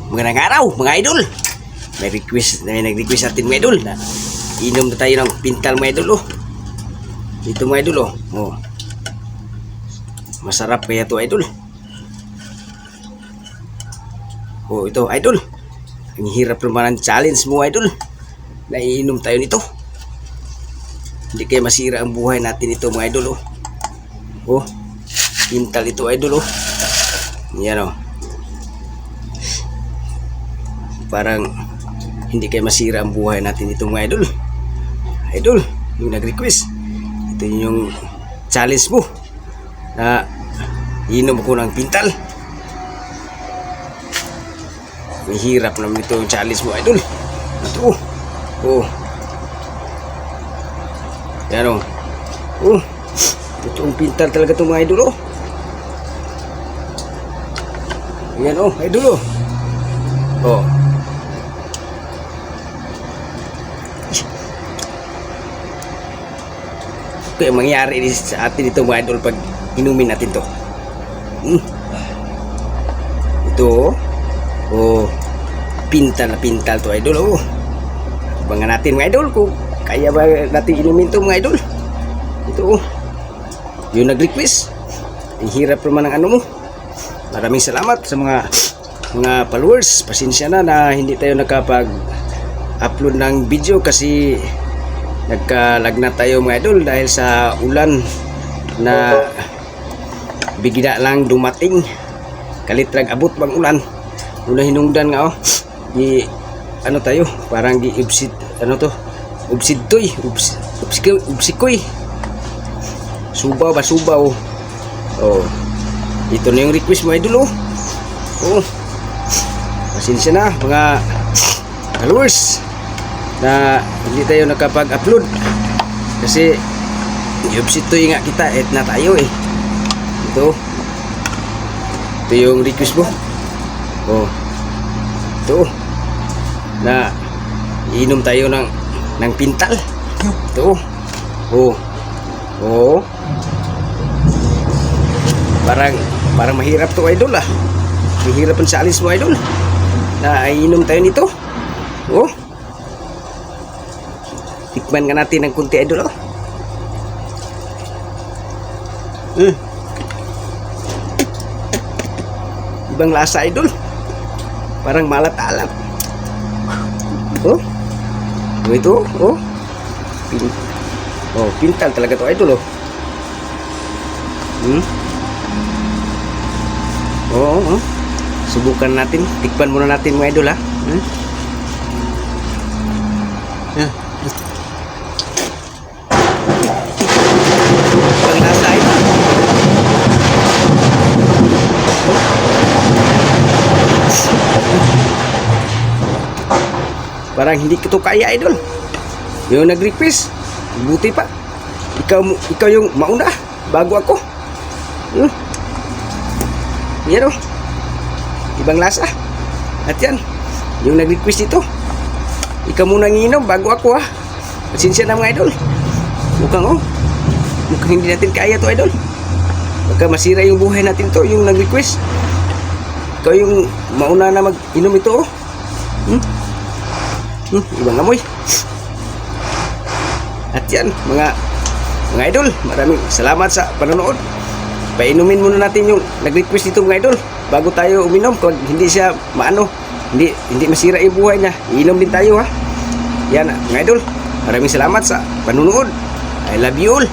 Magandang araw mga idol. May nag-request natin mga idol na inom na tayo ng pintal mga idol. Ito mga idol masarap kaya to idol. Ito idol. Ang hirap naman ang challenge mo idol. Na iinom tayo nito. Hindi kaya masira ang buhay natin ito mga idol. Pintal ito idol. Yan parang hindi kayo masira ang buhay natin ito mga idol. Idol, yung nag-request, ito yung challenge mo na inom ko ng pintal. May hirap naman ito yung challenge mo idol. Ito yan totoong pintal talaga ito mga idol. Yan idol. Kaya mangyari sa atin ito mga idol pag inumin natin to. Ito pintal na pintal to idol. Abangan natin mga idol kung kaya ba natin inumin to mga idol. Ito yung nag-request. Ang hirap naman ang ano mo. Maraming salamat sa mga followers. Pasensya na hindi tayo nakapag-upload ng video kasi nagkalag na tayo mga idol dahil sa ulan na bigla lang dumating. Kalitrag abot bang ulan. Mula hinungdan nga tayo parang ubsikoy subaw. Ito na yung request mo idol. Pasensya na mga followers na hindi tayo nakapag-upload kasi ubsitoy nga kita na tayo ito yung request mo. Ito na iinom tayo ng pintal. Ito parang mahirap to idol. Mahirap ang challenge mo idol na iinom tayo nito. Tikman nga natin ng kunti idol. Ibang lasa idol. Parang malat-alat. Ito pintal talaga to idol. Subukan natin. Tikman muna natin mga idol Ibang lasa idol. Parang hindi ko to kaya idol. Yung nag-request, buti pa ikaw yung mauna bago ako. Yan ibang lasa. At yan yung nag-request ito, ikaw muna nginom bago ako Pasensya na mga idol. Mukhang hindi natin kaya to idol. Baka masira yung buhay natin to. Yung nag-request, ikaw yung mauna na mag-inom ito. Ibang amoy. At yan mga idol, maraming salamat sa panonood. Painumin muna natin yung nag-request dito mga idol bago tayo uminom. Kung hindi siya hindi masira yung buhay niya, iinom din tayo Yan mga idol, maraming salamat sa panonood. I love you all.